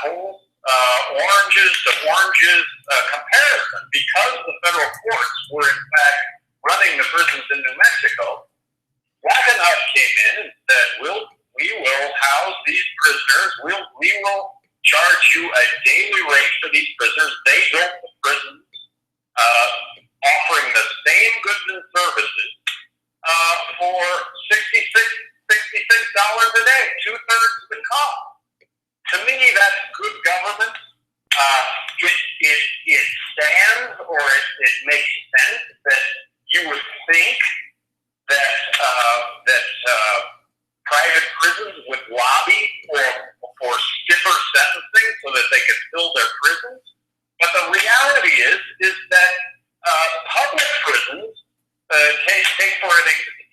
apples, oranges to oranges comparison. Because the federal courts were in fact running the prisons in New Mexico, Wackenhut came in and said, we will house these prisoners. We will charge you a daily rate for these prisoners. They built the prisons, offering the same goods and services for $66 a day, 2/3 of the cost. To me, that's good government. It stands, or it makes sense that you would think that private prisons would lobby for stiffer sentencing so that they could fill their prisons. But the reality is that public prisons,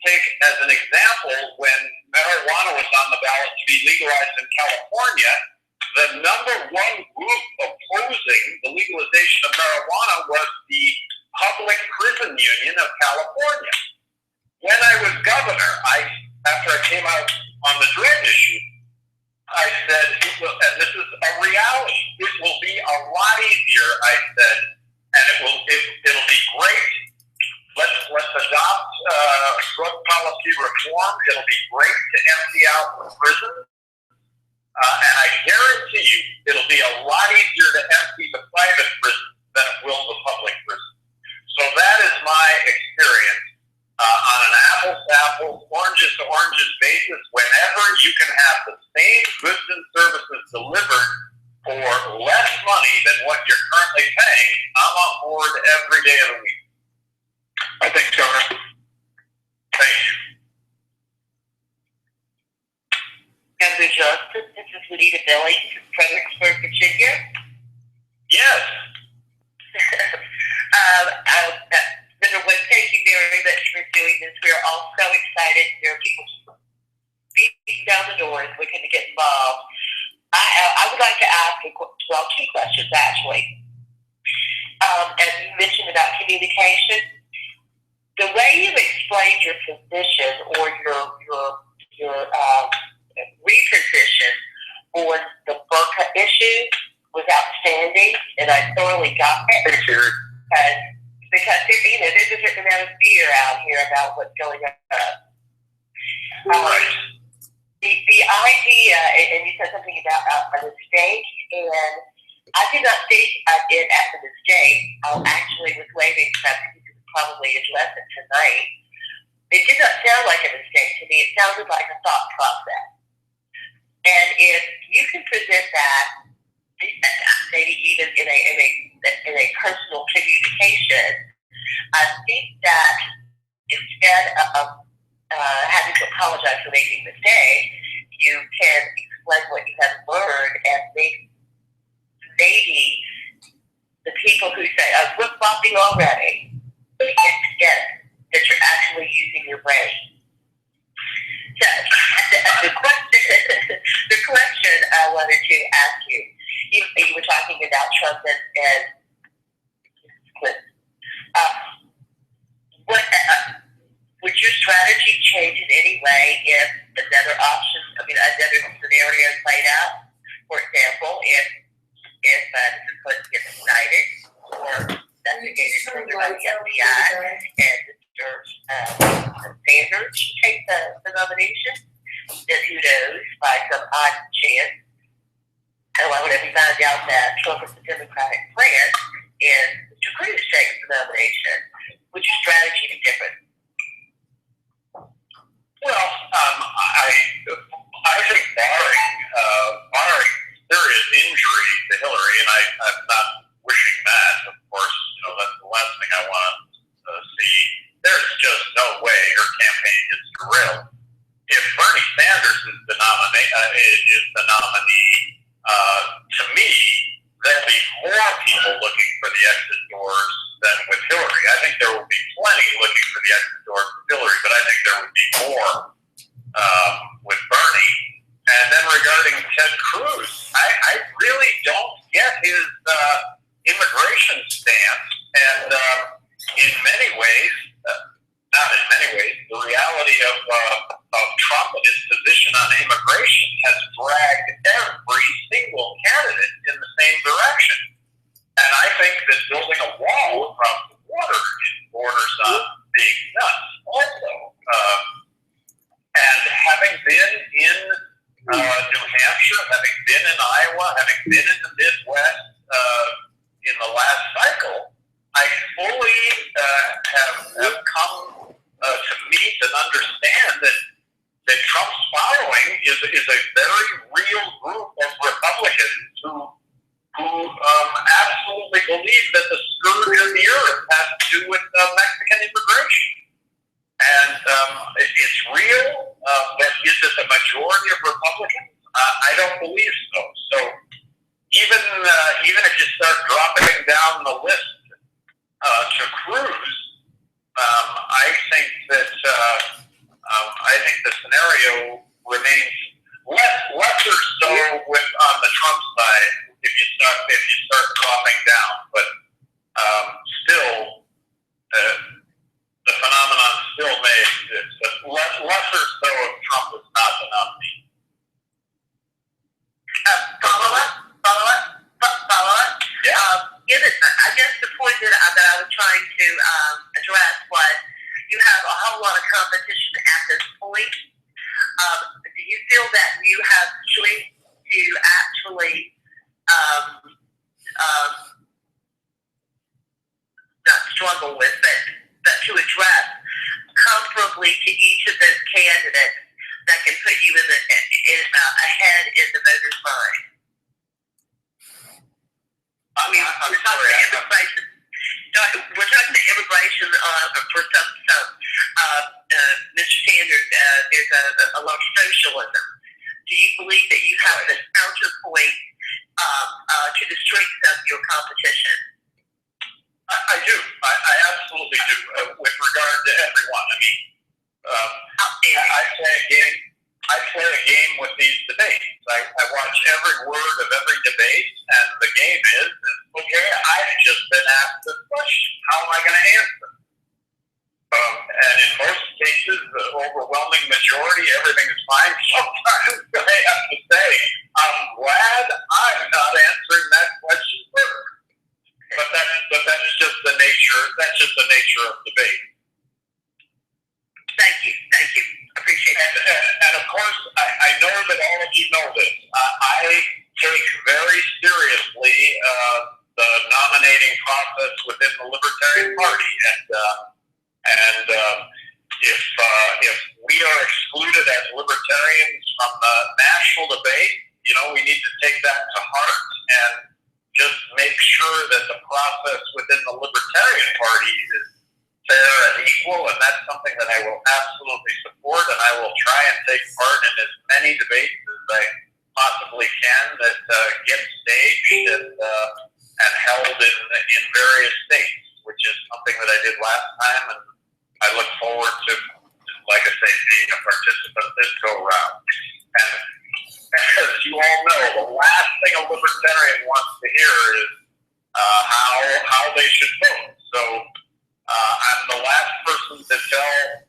take as an example, when marijuana was on the ballot to be legalized in California, the number one group opposing the legalization of marijuana was the Public Prison Union of California. When I was governor, after I came out on the drug issue, I said, and this is a reality, it will be a lot easier, I said, and it'll be great. Let's adopt drug policy reform. It'll be great to empty out the prisons. And I guarantee you, it'll be a lot easier to empty the private prisons than it will the public prisons. So that is my experience on an apples-to-apples, oranges-to-oranges basis. Whenever you can have the same goods and services delivered for less money than what you're currently paying, I'm on board every day of the week. Thanks, Governor. Thank you. Governor Johnson, this is Lenita Billy from Fredericksburg, Virginia. Yes. Mr. Wood, thank you very much for doing this. We are all so excited. There are people beating down the doors looking to get involved. I would like to ask, two questions, actually. As you mentioned about communication, the way you've explained your position or your reposition on the burqa issue was outstanding, and I thoroughly got that. Thanks, Eric. Because there's a certain amount of fear out here about what's going on. Right. The idea, and you said something about a mistake, and I did not think I did at the mistake. I actually was waiting for that because probably address it tonight. It did not sound like a mistake to me. It sounded like a thought process. And if you can present that, maybe even in a personal communication, I think that instead of having to apologize for making a mistake, you can explain what you have learned and maybe the people who say, "I'm flip-flopping already," get that you're actually using your brain. So the question I wanted to ask you, you were talking about Trump and Clinton. Would your strategy change in any way if another scenario played out? For example, if Mr. Clinton gets indicted or investigated further by the FBI and Mr. Sanders takes the nomination, then who knows, by some odd chance, whenever you find out that Trump is the Democratic plan and Mr. Cruz takes the nomination, would your strategy be different? Well, I think barring serious injury to Hillary, and I'm not wishing that, of course, that's the last thing I want to see. There's just no way her campaign gets derailed. If Bernie Sanders is the nominee, to me, there'll be more people looking for the exit doors than with Hillary. I think there will be plenty looking for the exit doors with Hillary, but I think there would be more with Bernie. And then regarding Ted Cruz, I really don't get his immigration stance. And in many ways, not in many ways, the reality of Trump and his position on immigration has dragged every single candidate been in Iowa, having been in the Midwest in the last cycle, I fully have come to meet and understand that Trump's following is a very real group of Republicans who absolutely believe that the scourge of the earth has to do with Mexican immigration. And it's real, but is it the majority of Republicans? I don't believe so. So even if you start dropping down the list to Cruz, I think that the scenario remains lesser so on the Trump side if you start dropping down, but still the phenomenon still may exist. But lesser so if Trump is not the nominee. Follow up. Yeah. I guess the point that I was trying to address was you have a whole lot of competition at this point. Do you feel that you have strength to actually not struggle with, but to address comfortably to each of those candidates that can put you ahead in the voters' mind? I mean, we're talking to immigration for some Mr. Sanders, there's a lot of socialism. Do you believe that you have the counterpoint to the strength of your competition? I do. I absolutely do. With regard to everyone, I mean, I play a game with these debates. I watch every word of every debate, and the game is okay, I've just been asked this question. How am I going to answer? And in most cases, the overwhelming majority, everything is fine. Sometimes I have to say, I'm glad I'm not answering that question first. But that's just the nature. That's just the nature of debate. Thank you. Appreciate it. And of course, I know that all of you know this. I take very seriously the nominating process within the Libertarian Party, and if we are excluded as Libertarians from the national debate, we need to take that to heart and just make sure that the process within the Libertarian Party is fair and equal, and that's something that I will absolutely support, and I will try and take part in as many debates as I possibly can that get staged and held in various states, which is something that I did last time, and I look forward to, like I say, being a participant this go-round. And as you all know, the last thing a Libertarian wants to hear is how they should vote. So I'm the last person to tell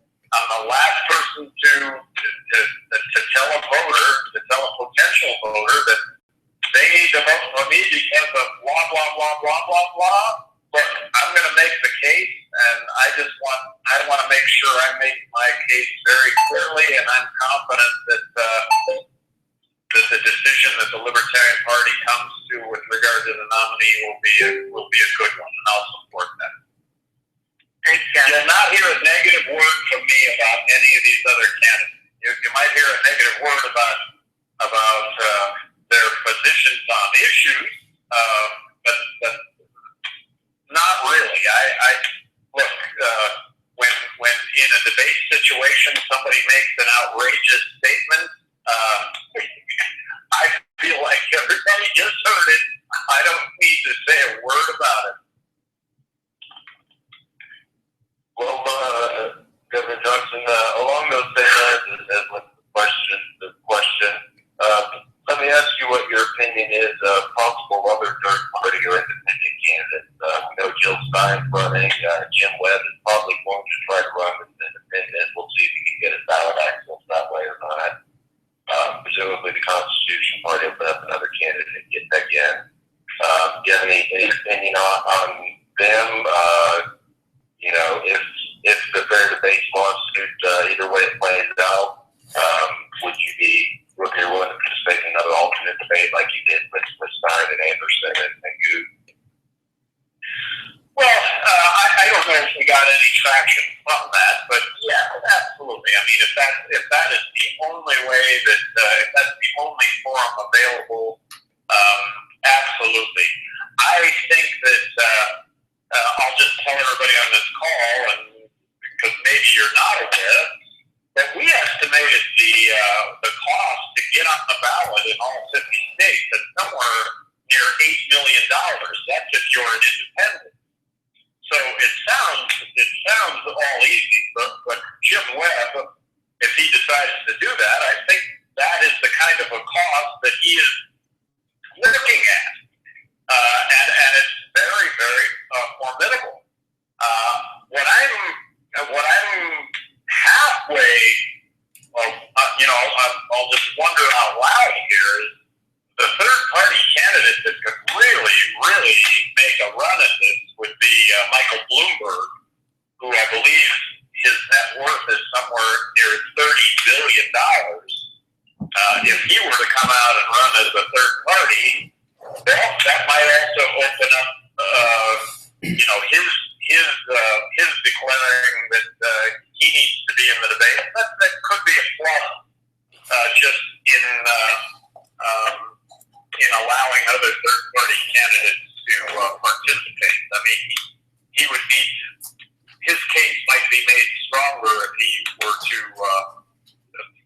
tell a voter, to tell a potential voter that they need to vote for me because of blah, blah, blah, blah, blah, blah. Look, I'm going to make the case, and I want to make sure I make my case very clearly, and I'm confident that the decision that the Libertarian Party comes to with regard to the nominee will be a good one, and I'll support that. Thanks, guys. You'll not hear a negative word from me about any of these other candidates. You might hear a negative word about their positions on issues, but not really. I look, when in a debate situation somebody makes an outrageous statement, I feel like everybody just heard it. I don't need to say a word about it. Well, Governor Johnson, along those same lines as with the question, let me ask you what your opinion is of possible other third-party or independent candidates. We know Jill Stein's running. Jim Webb is probably going to try to run as an independent. We'll see if he can get his ballot access that way or not. Presumably the Constitution Party will put up another candidate and get back in. Do you have any opinion on them? If the fair debate lawsuit, either way it plays out, would you be willing to participate in another alternate debate? debate like you did with Stein and Anderson and Good? Well, I don't know if we got any traction from that, but yeah, absolutely. I mean, if that is the only way that if that's the only forum available, absolutely. I think that I'll just tell everybody on this call, and because maybe you're not aware, that we estimated the cost to get on the ballot in all 50 states at somewhere near $8 million. That's if you're an independent. So it sounds all easy, but Jim Webb, if he decides to do that, I think that is the kind of a cost that he is looking at, and it's very, very formidable. What I'm halfway of, I'll just wonder out loud here is the third party candidate that could really, really make a run at this would be Michael Bloomberg, who I believe his net worth is somewhere near $30 billion. If he were to come out and run as a third party, well, that might also open up, his declaring that he needs to be in the debate. That could be a plus, just in allowing other third-party candidates to participate. I mean, he would need his case might be made stronger if he were to,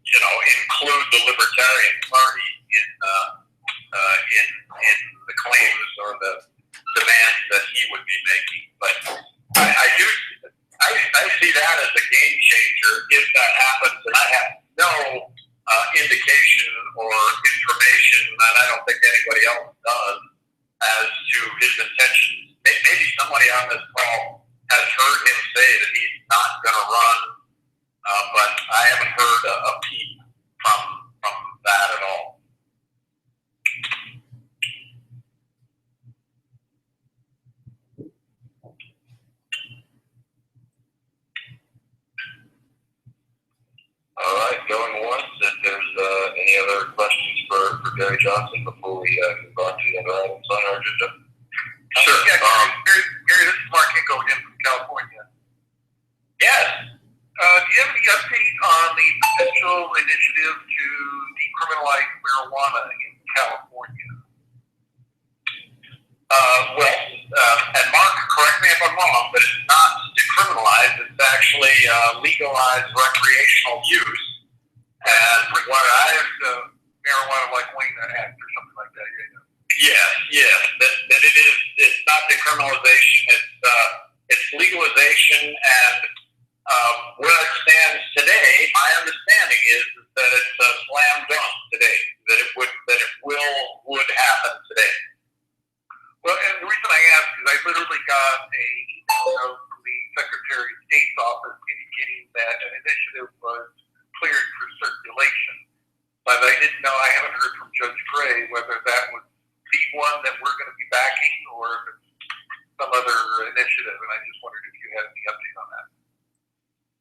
include the Libertarian Party in the claims or the demands that he would be making. But I see that as a game changer if that happens, and I have no indication or information, and I don't think anybody else does, as to his intentions. Maybe somebody on this call has heard him say that he's not going to run, but I haven't heard a peep from that at all. All right, going once. If there's any other questions for Gary Johnson before we move on to the other items on our agenda? Sure. Gary, this is Mark Hinkle again from California. Yes. Do you have any update on the potential initiative to decriminalize marijuana in California? And Mark, correct me if I'm wrong, but it's not decriminalized. It's actually legalized recreational use. And what Marijuana like Wayne Act or something like that. Yes. That it is. It's not decriminalization. It's legalization, and where it stands today, my understanding is that it's a slam dunk today. That it would happen today. Well, and the reason I ask is I literally got a note from the Secretary of State's office indicating that an initiative was cleared for circulation. But I didn't know, I haven't heard from Judge Gray whether that was the one that we're going to be backing or if it's some other initiative, and I just wondered if you had any update on that.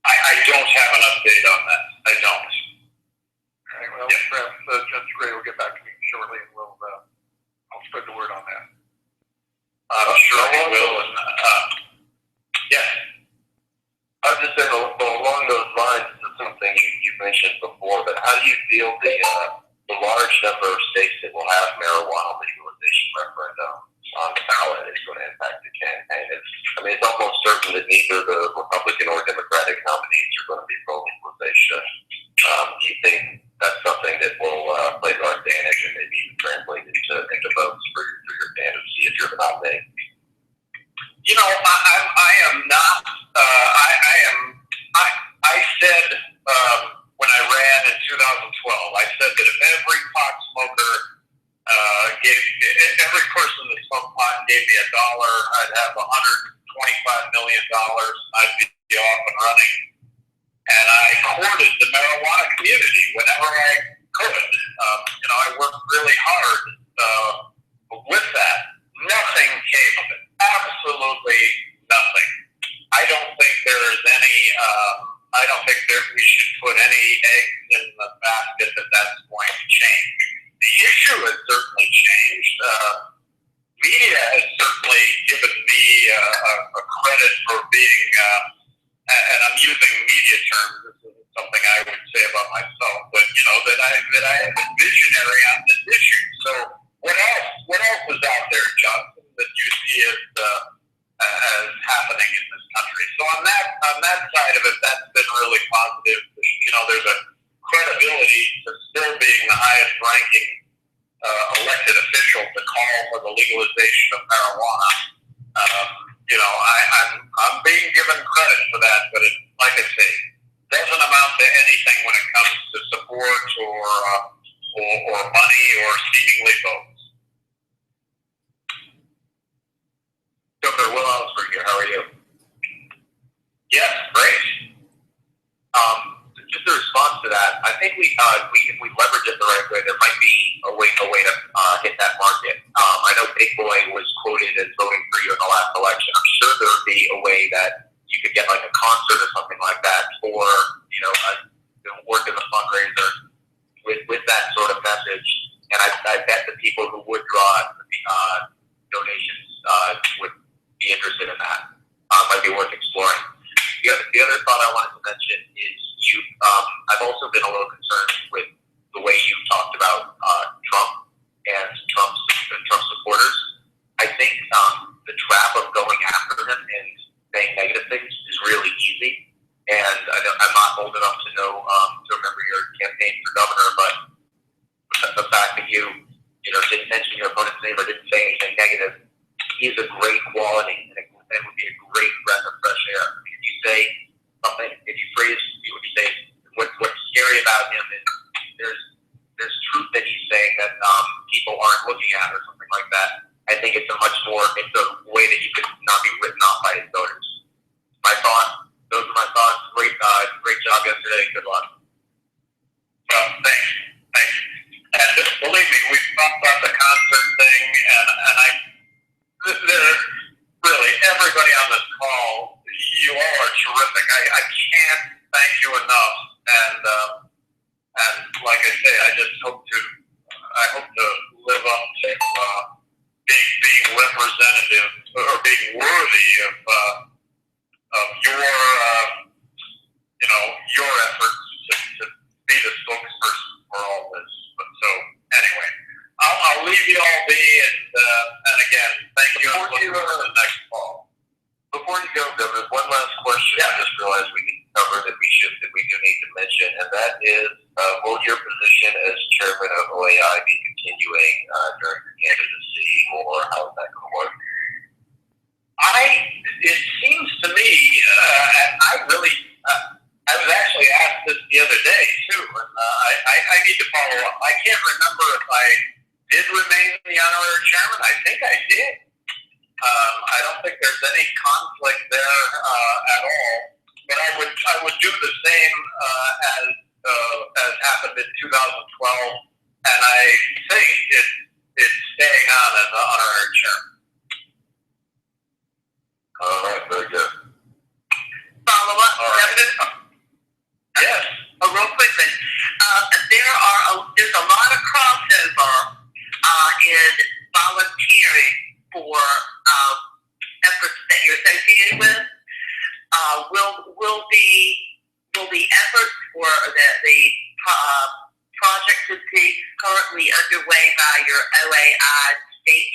I don't have an update on that. I don't. All right, well, perhaps Judge Gray will get back to me shortly, and I'll spread the word on that. I'm sure he will. And, yes. I was just saying, along those lines, this is something you mentioned before, but how do you feel the large number of states that will have marijuana legalization referendum on the ballot is going to impact the campaign? It's almost certain that neither the Republican or Democratic nominees are going to be pro-legalization. Do you think that's something that will play to our advantage and maybe even translate into votes for your candidacy if you're the nominee? I am not. I said when I ran in 2012, I said that if every pot smoker every person that smoked pot gave me $1, I'd have $125 million. I'd be off and running. And I courted the marijuana community whenever I could. I worked really hard with that. Nothing came of it. Absolutely nothing. I don't think there is any. I don't think that we should put any eggs in the basket that's going to change. The issue has certainly changed. Media has certainly given me a credit for being, and I'm using media terms. This isn't something I would say about myself, but that I am a visionary on this issue. So what else is out there, Johnson, that you see as happening in this country? So on that side of it, that's been really positive. There's a credibility to still being the highest ranking elected official to call for the legalization of marijuana. I'm being given credit for that, but it, like I say, doesn't amount to anything when it comes to support or money or seemingly votes. Governor Will Ellsberg here. How are you? Yes, great. Just a response to that, I think if we leverage it the right way, there might be a way to hit that market. I know Big Boy was quoted as voting for you in the last election. I'm sure there would be a way that you could get like a concert or something like that, or work in the fundraiser with that sort of message. And I bet the people who would draw donations would be interested in that. Might be worth exploring. The other thought I wanted to mention is I've also been a little concerned with the way you talked about Trump and Trump supporters. I think the trap of going after him and saying negative things is really easy. And I'm not old enough to know to remember your campaign for governor, but the fact that you didn't mention your opponent's name or didn't say anything negative is a great quality, and it would be a great breath of fresh air. If you say something, if you phrase, what you say, what's scary about him is there's truth that he's saying that people aren't looking at or something like that. I think it's a way that you could not be written off by his voters. Those are my thoughts. Great job yesterday. Good luck. Thanks. And believe me, we've talked about the concert thing, and really everybody on this call, you all are terrific. I can't thank you enough. And like I say, I hope to live up to being representative or being worthy of your efforts to be the spokesperson for all this. But so anyway, I'll leave you all be, and again, thank you. And look forward to the next call. Before you go, Governor, one last question. I just realized we didn't cover that we do need to mention, and that is, will your position as chairman of OAI be continuing during your candidacy, or how is that going to work? It seems to me, and I was actually asked this the other day too, and I need to follow up. I can't remember if I did remain the honorary chairman. I think I did. I don't think there's any conflict there at all. But I would do the same as happened in 2012, and I think it's staying on as an honorary chairman. All right, very good. Follow up, Governor? Yes. Real quick then. There's a lot of crossover in volunteering for efforts that you're associated with. Will the efforts for the project that is currently underway by your OAI state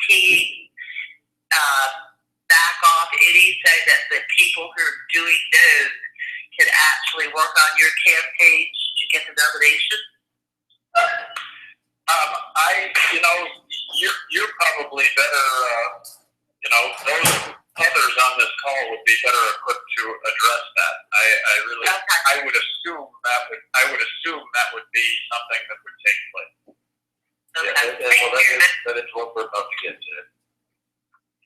team back off any so that the people who are doing those can actually work on your campaign to get the nomination? You're probably better. Those others on this call would be better equipped to address that. I would assume that would be something that would take place. Okay. Yeah, that is what we're about to get to.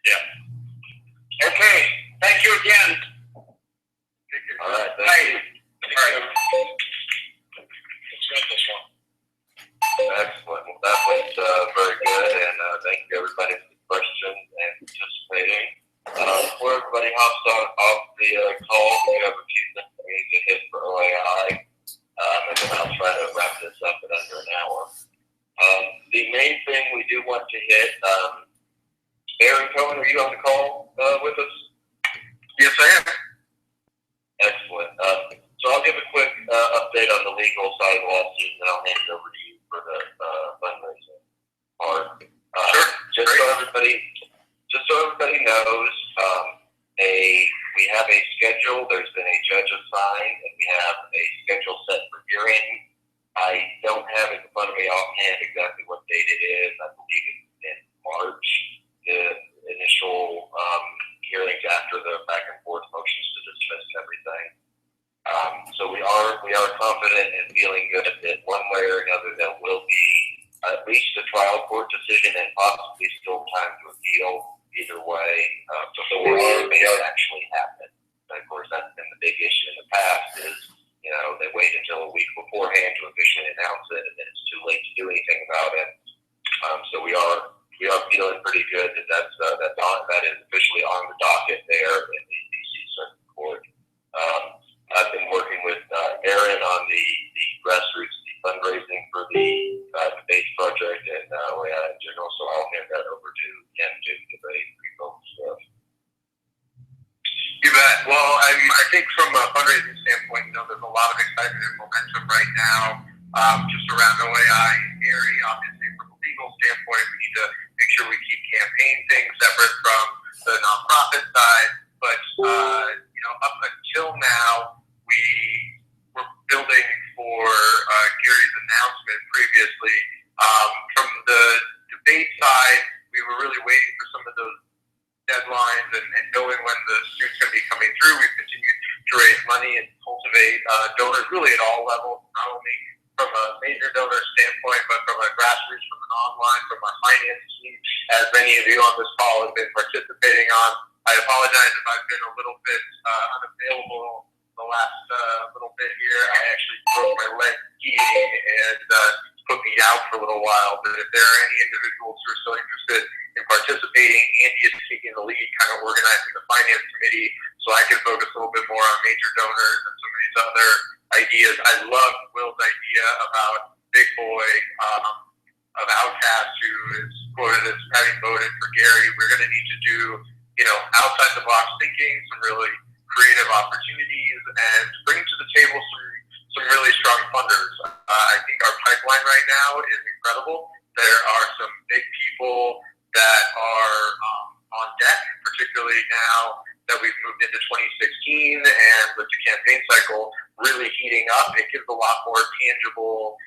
Yeah. Okay. Thank you again. All right. Thank you. All right. Let's get this one. Excellent. Well, that was very good, and thank you everybody for the questions and participating. Before everybody hops off the call, we have a few things we need to hit for OAI, and then I'll try to wrap this up in under an hour. The to hit. Aaron Cohen, are you on the call with us? Yes, I am. Excellent. So I'll give a quick update on the legal side of the lawsuit, and then I'll hand it over to you for the fundraising part. Sure. Just so everybody knows, we have a schedule. There's been a judge assigned, and we have a schedule set for hearing. I don't have it in front of me offhand exactly what date it is. I believe it's in March. The initial hearings after the back and forth motions to dismiss and everything. So we are confident and feeling good that one way or another there will be at least a trial court decision and possibly still time to appeal either way before it may actually happen. And of course, that's been the big issue in the past is, they wait until a week beforehand to officially announce it, and then it's too late to do anything about it. So we are feeling pretty good that that is officially on the docket there in the DC Circuit Court. I've been working with Aaron on the grassroots fundraising for the debate project and OAI in general, so I'll hand that over to him to give a brief overview. You bet. Well, I think from a fundraising standpoint, there's a lot of excitement and momentum right now just around OAI and Gary. Obviously, from a legal standpoint, we need to make sure we keep campaign things separate from the nonprofit side. But, up until now, we were building for Gary's announcement previously. From the debate side, we were really waiting for some of those deadlines and knowing when the suit's going to be coming through. We've continued to raise money and cultivate donors really at all levels, not only from a major donor standpoint, but from a grassroots, from an online, from our finance team, as many of you on this call have been participating on. I apologize if I've been a little bit unavailable the last little bit here. I actually broke my leg skiing and put me out for a little while. But if there are any individuals who are still interested in participating, Andy is taking the lead, kind of organizing the finance committee, so I can focus a little bit more on major donors and some of these other ideas. I love Will's idea about Big Boy of Outcast, who is quoted as having voted for Gary. We're going to need to do, outside the box thinking, some really creative opportunities, and bring to the table some really strong funders. I think our pipeline right now is incredible. There are some big people that are on deck, particularly now that we've moved into 2016 and with the campaign cycle really heating up. It gives a lot more tangible,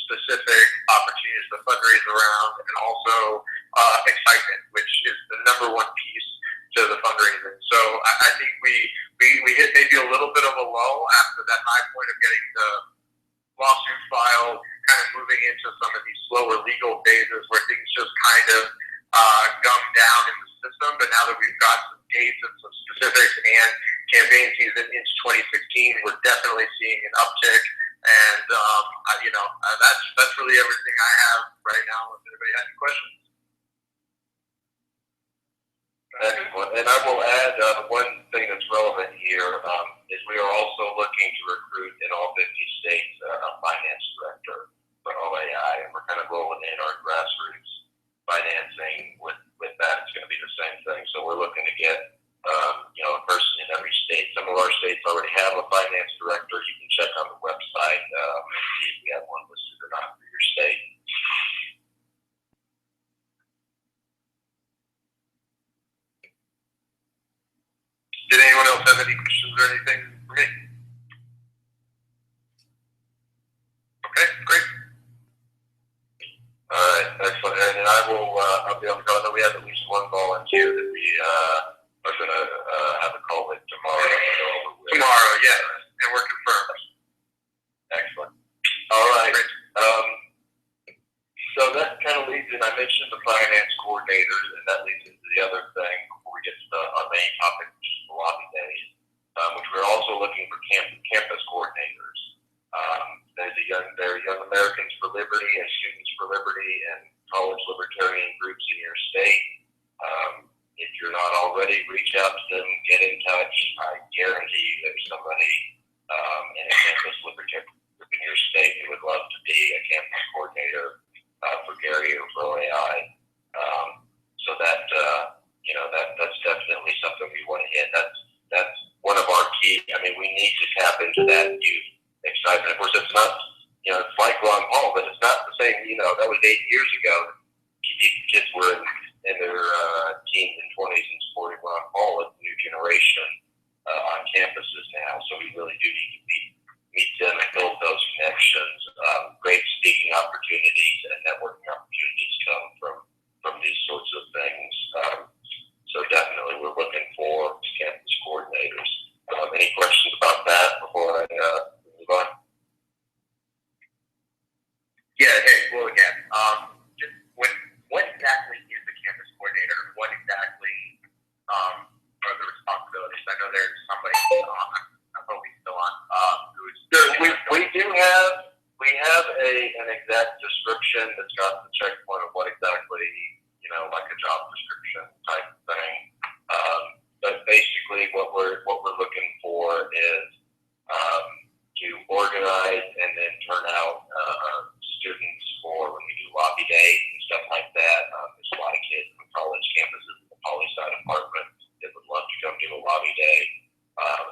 specific opportunities to fundraise around, and also excitement, which is the number one piece to the fundraising. So I think we hit maybe a little bit of a lull after that high point of getting the lawsuit filed, kind of moving into some of these slower legal phases where things just kind of gum down in the system. But now that we've got some dates and some specifics and campaign season into 2016, we're definitely seeing an uptick. And, that's really everything I have right now. If anybody has any questions. Excellent. And I will add one thing that's relevant here is we are also looking to recruit in all 50 states a finance director for OAI, and we're kind of rolling in our grassroots financing with that. It's going to be the same thing. So we're looking to get a person in every state. Some of our states already have a finance director. You can check on the website and see if we have one listed or not for your state. Did anyone else have any questions or anything for me? Okay, great. All right, excellent. And then I'll be on the call. I know we have at least one volunteer that we are going to have a call with tomorrow. Tomorrow, yes, and we're confirmed. Excellent. All right. Great. So that kind of leads in, I mentioned the finance coordinators, and that leads into the other thing before we get to our main topic, which is the lobby days, which we're also looking for campus coordinators. There are Young Americans for Liberty and Students for Liberty and college libertarian groups in your state. If you're not already, reach out to them, get in touch. I guarantee you there's somebody in a campus libertarian group in your state who would love to be a campus coordinator for Gary or for OAI. ago. That was 8 years ago. Kids were in their teens and 20s and supporting what I call a new generation on campuses now. So we really do need to meet them and build those connections. Great speaking opportunities and networking opportunities come from these sorts of things. So definitely we're looking for campus coordinators. Any questions about that before I move on? Yeah, hey, Will again. Just what exactly is the campus coordinator? What exactly are the responsibilities? I know there's somebody on, I hope he's still on, who's... We have an exact description that's got the checkpoint of what exactly, like a job description type thing. But basically what we're looking for is to organize and then turn out students for when we do lobby day and stuff like that. There's a lot of kids from college campuses in the poli-sci department that would love to come do a lobby day.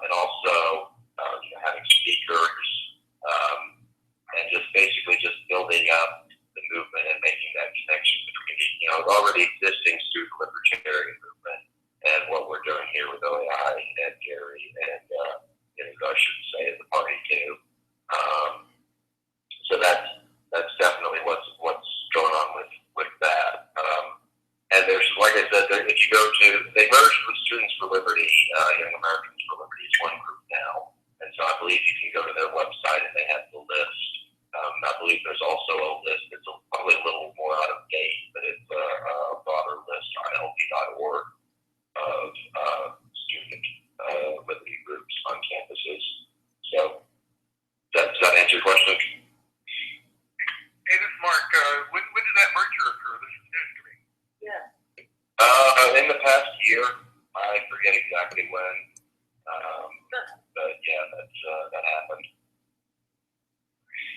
And also having speakers and just basically just building up the movement and making that connection between the already existing student libertarian movement and what we're doing here with OAI and Gary and I should say the party too. So that's definitely what's going on with that. And there's, like I said, if you go to, they merged with Students for Liberty, Young Americans for Liberty is one group now. And so I believe you can go to their website and they have the list. I believe there's also a list that's probably a little more out of date, but it's a broader list on lp.org of student liberty groups on campuses. So does that answer your question? Hey, this is Mark. When did that merger occur? This is news to me. Yeah. In the past year, I forget exactly when, but yeah, that happened.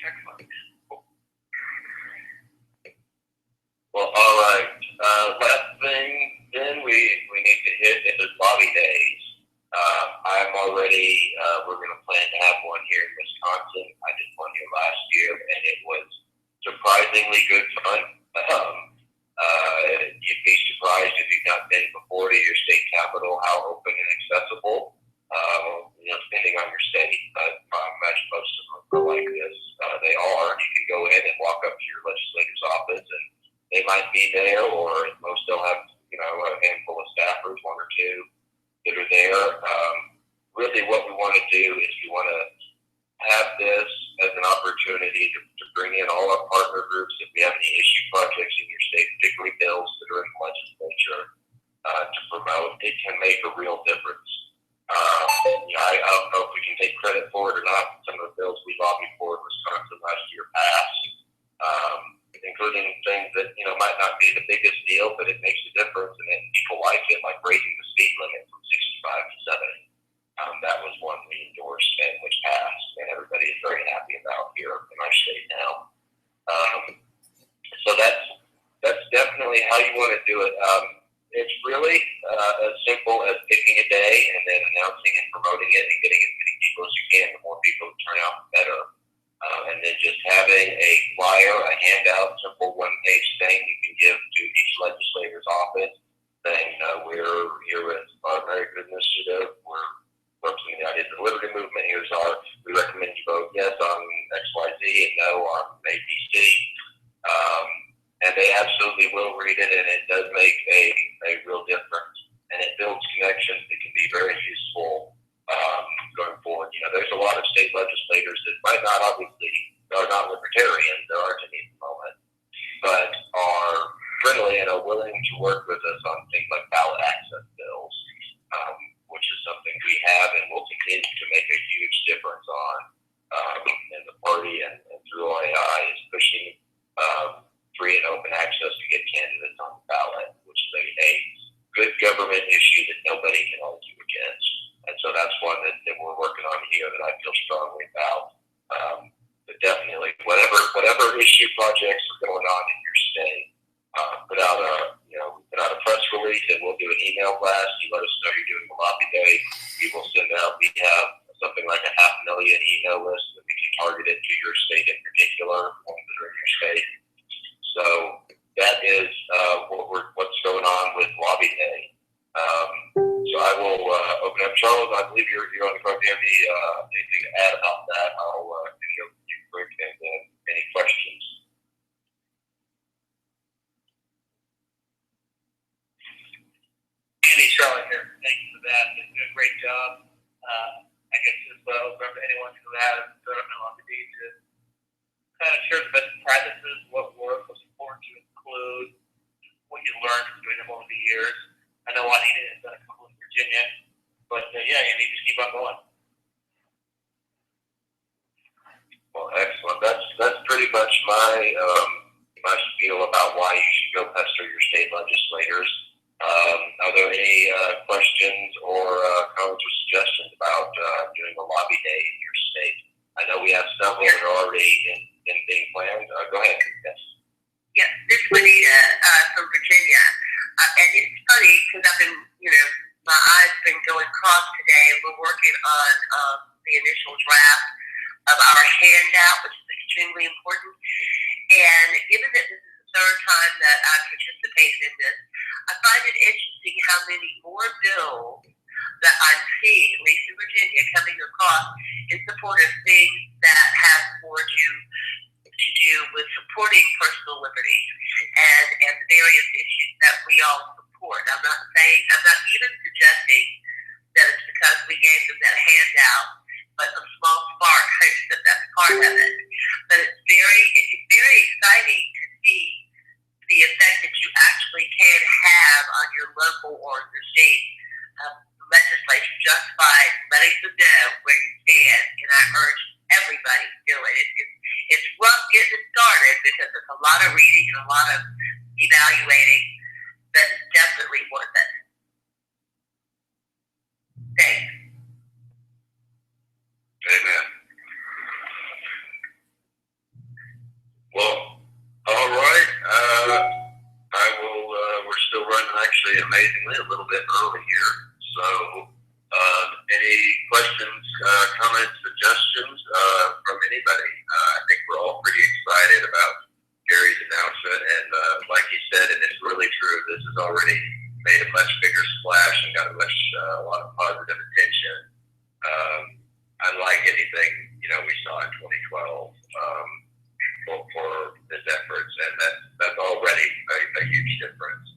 Excellent. Well, all right. Last thing, then we need to hit is lobby days. I'm already, we're going to plan to have one here in Wisconsin. I did one here last year, and it was surprisingly good fun. You'd be surprised if you've not been before to your state capital how open and accessible, depending on your state. I imagine most of them are like this. They are. You can go in and walk up to your legislator's office, and they might be there, or most they'll have, a handful of staffers, one or two, that are there. Really what we want to do is we want to have this as an opportunity to bring in all our partner groups. If we have any issue projects in your state, particularly bills that are in the legislature, to promote, it can make a real difference. I don't know if we can take credit for it or not. Some of the bills we lobbied for in Wisconsin last year passed, including things that might not be the biggest deal, but it makes a difference, and then people like it, like raising the speed limit from 65 to 70. That was one we endorsed and which passed, and everybody is very happy about here in our state now. So that's definitely how you want to do it. It's really as simple as picking a day and then announcing and promoting it and getting as many people as you can. The more people who turn out, the better. And then just having a flyer, a handout, simple one-page thing you can give to each legislator's office saying, we're here with our American Initiative, we're representing the ideas of the Liberty Movement, we recommend you vote yes on XYZ and no on ABC. And they absolutely will read it, and it does make a real difference. And it builds connections that can be very useful going forward. There's a lot of state legislators that might not obviously are not libertarians, there aren't any at the moment, but are friendly and are willing to work with us on things like ballot access bills, which is something we have and will continue to make a huge difference on in the party and through OAI is pushing free and open access to get candidates on the ballot, which is a good government issue that nobody can argue against. And so that's one that we're working on here that I feel strongly about. But definitely, whatever issue projects are going on in your state, put out a press release, and we'll do an email blast. You let us know you're doing a lobby day. We will send out. We have something like a 500,000 email list that we can target it to your state in particular, ones that are in your state. Charles, I believe you're on the card. Do you have anything to add about that? I'll give you a break and any questions. Andy, Charlie here. Thank you for that. You're doing a great job. I guess as well, remember anyone who has an opportunity to kind of share the best practices, what works, what's important to include, what you learned from doing them over the years. I know Juanita has done a couple in Virginia, but yeah, Andy, just keep on going. Well, excellent. That's pretty much my my spiel about why you should go pester your state legislators. Are there any questions or comments or suggestions about doing a lobby day in your state? I know we have several that are already in being planned. Go ahead. Yes. Yes, this is Juanita from Virginia. And it's funny because I've been, my eyes been going across today, and we're working on the initial draft of our handout, which is extremely important. And given that this is the third time that I've participated in this, I find it interesting how many more bills that I'm seeing, at least in Virginia, coming across in support of things that have more to do with supporting personal liberty and the various issues that we all support. I'm not even suggesting that it's because we gave them that handout, but a small spark hopes that that's part of it. But it's very exciting to see the effect that you actually can have on your local or your state legislature just by letting them know where you stand. And I urge everybody to do it. It's rough getting it started because it's a lot of reading and a lot of evaluating, but it's definitely worth it. Thanks. Amen. Well, all right. I will. We're still running actually amazingly a little bit early here. So, any questions, comments, suggestions from anybody? I think we're all pretty excited about Gary's announcement, and like he said, and it's really true. This has already made a much bigger splash and got a lot of positive attention. Unlike anything we saw in 2012 for his efforts, and that's already a huge difference.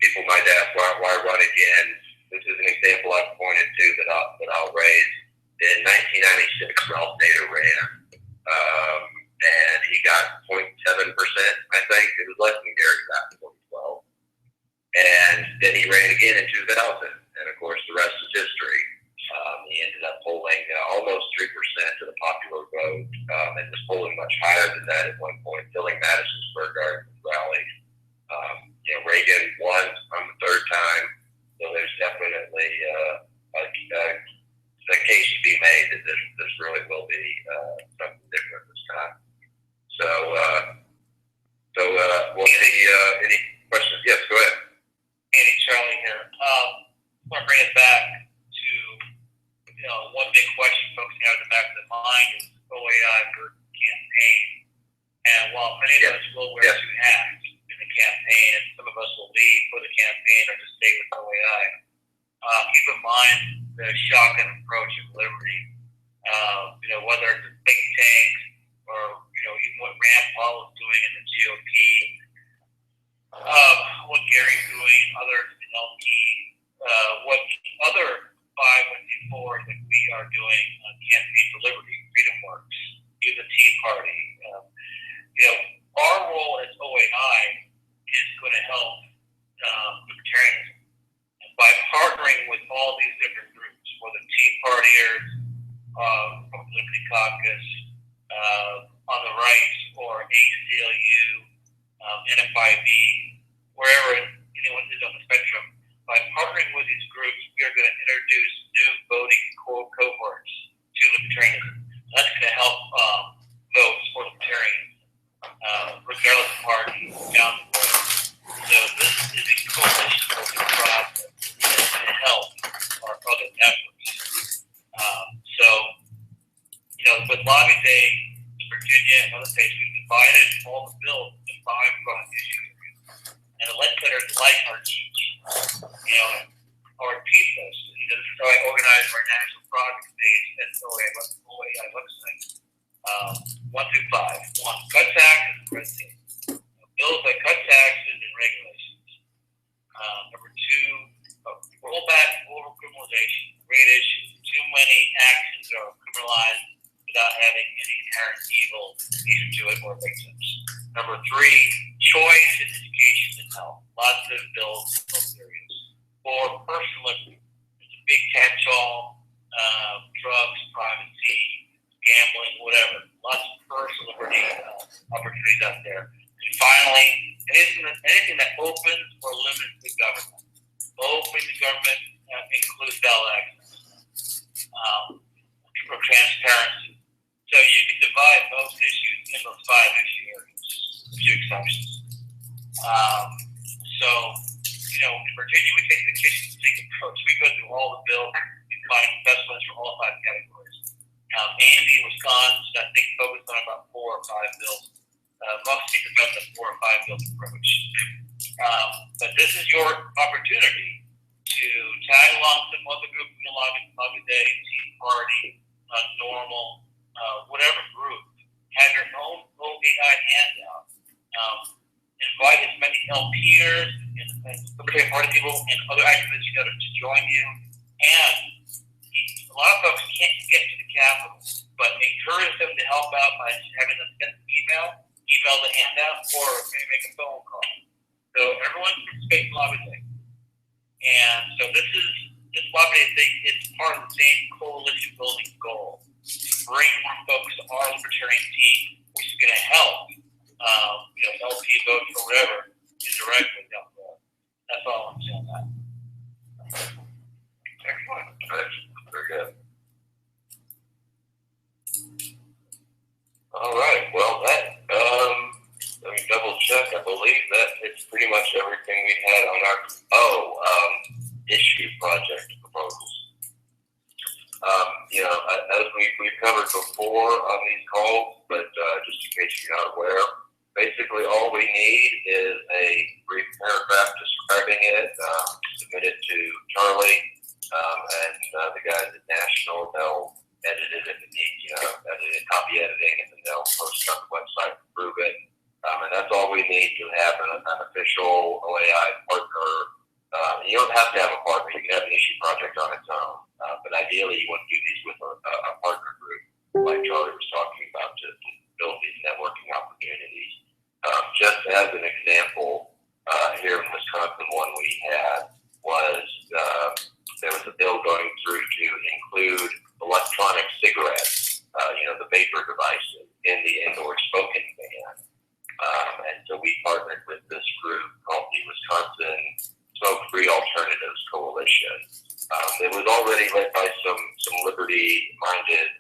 People might ask why run again. This is an example I've pointed to that I'll raise. In 1996, Ralph Nader ran, and he got 0.7%. I think it was less than Gary got in 2012. And then he ran again in 2000, and of course the rest is history. He ended up polling almost 3% of the popular vote, and was polling much higher than that at one point, filling Madison Square Garden rally. Reagan won on the third time, so there's definitely a case to be made that this really will be something different this time. So, any questions? Yes, go ahead. Andy, Charlie here. I want to bring it back to one big question focusing out of the back of the mind is OAI for campaign. And while many of us will wear two hats in the campaign, and some of us will lead for the campaign or just stay with OAI, keep in mind the shotgun approach of liberty. Whether it's a think tank or even what Rand Paul is doing in the GOP, what Gary's doing, others in LP, what other 514 that we are doing on Campaign for Liberty, Freedom Works, even the Tea Party. Our role as OAI is going to help libertarianism. And by partnering with all these different groups, whether Tea Partiers, Republican Liberty Caucus, on the right, or ACLU, NFIB, wherever anyone is on the spectrum, by partnering with these groups, we are going to introduce new voting cohorts to libertarianism. That's going to help votes for libertarians, regardless of party, down the road. So this is a coalition building process that's going to help our other efforts. With Lobby Day in Virginia and other states, we've divided all the bills into 5 broad issues. And the legislators like our teaching. I'll repeat this. Number three, choice in education and health. Lots of bills in both areas. Four, personal liberty. It's a big catch-all. Drugs, privacy, gambling, whatever. Lots of personal liberty opportunities out there. And finally, anything that opens or limits the government. Opening the government includes ballot access for transparency. So you can divide most issues in those 5 issue areas, with 2 exceptions. So, in Virginia, we take the kitchen sink approach. We go through all the bills and find the best ones for all 5 categories. Andy, Wisconsin, I think focused on about 4 or 5 bills. Most states have done the 4 or 5 bill approach. But this is your opportunity to tag along some other group, Lobby Day, Tea Party, Normal, whatever group. Have your own OAI handout. Invite as many LPers and Libertarian Party people and other activists to join you. And a lot of folks can't get to the Capitol, but encourage them to help out by having them send an email the handout, or maybe make a phone call. So everyone participates in Lobby Day. And so this Lobby Day thing is part of the same coalition building goal. Bring more folks to our libertarian team, which is going to help, LP votes or whatever, indirectly down the road. That's all I'm saying on that. Excellent. Very good. All right. Well, let me double check. I believe that it's pretty much everything we had on our issue project proposals. As we've covered before on these calls, but just in case you're not aware, basically all we need is a brief paragraph describing it, submitted to Charlie and the guys at National. They'll edit it if it needs, copy editing, and then they'll post it on the website to prove it. And that's all we need to have an official OAI partner. You don't have to have a partner. You can have an issue project on its own. But ideally, you want to do these with a partner group, like Charlie was talking about, to build these networking opportunities. Just as an example, here in Wisconsin, one we had was there was a bill going through to include electronic cigarettes, the vapor devices, in the indoor smoking ban. And so we partnered with this group called the Wisconsin Smoke-Free Alternatives Coalition. It was already led by some liberty-minded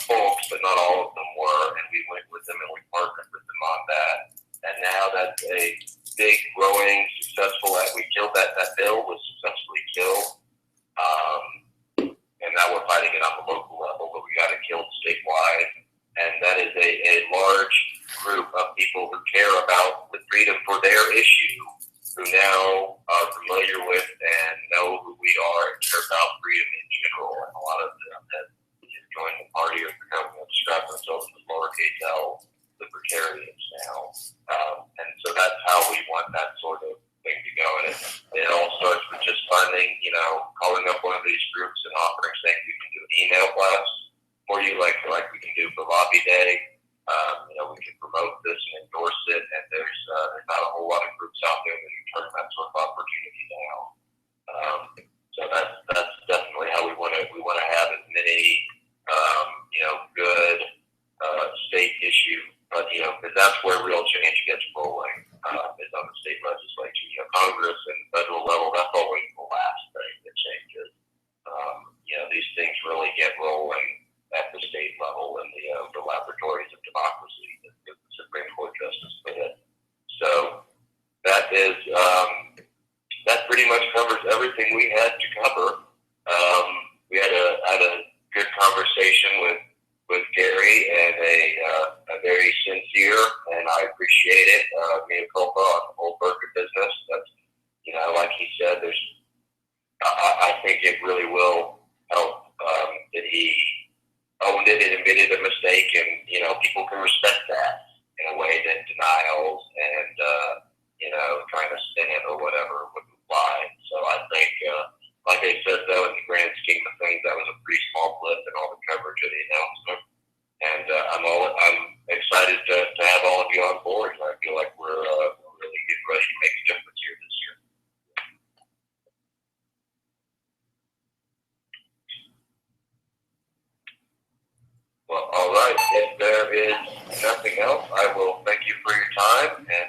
folks, but not all of them were, and we went with them and we partnered with them on that. And now that's a big, growing, successful, we killed that bill was successfully killed. And now we're fighting it on the local level, but we got it killed statewide. And that is a large group of people who care about the freedom for their issue, who now are familiar with and know who we are and care about freedom in general. And a lot of them that join the party or describe themselves as lowercase L libertarians now. And so that's how we want that sort of thing to go. And it all starts with just finding, calling up one of these groups and offering, saying we can do an email blast for you, like we can do for Lobby Day. We can promote this and endorse it, and there's not a whole lot of groups out there that can turn that sort of opportunity down. So that's definitely how we want to have as many good state issue, because that's where real change gets rolling, is on the state legislature. Congress and federal level, that's always the last thing that changes. These things really get rolling at the state level in the laboratories of democracy that the Supreme Court justice put in. So that pretty much covers everything we had to cover. We had a good conversation with Gary, and a very sincere, and I appreciate it, mea culpa on the whole burger business. That's, like he said, I think it really will help that he owned it and admitted a mistake, and people can respect that in a way that denials and trying to spin it or whatever would apply. So I think, like I said, though, in the grand scheme of things, that was a pretty small blip in all the coverage of the announcement, and I'm excited to have all of you on board. I if there is nothing else, I will thank you for your time and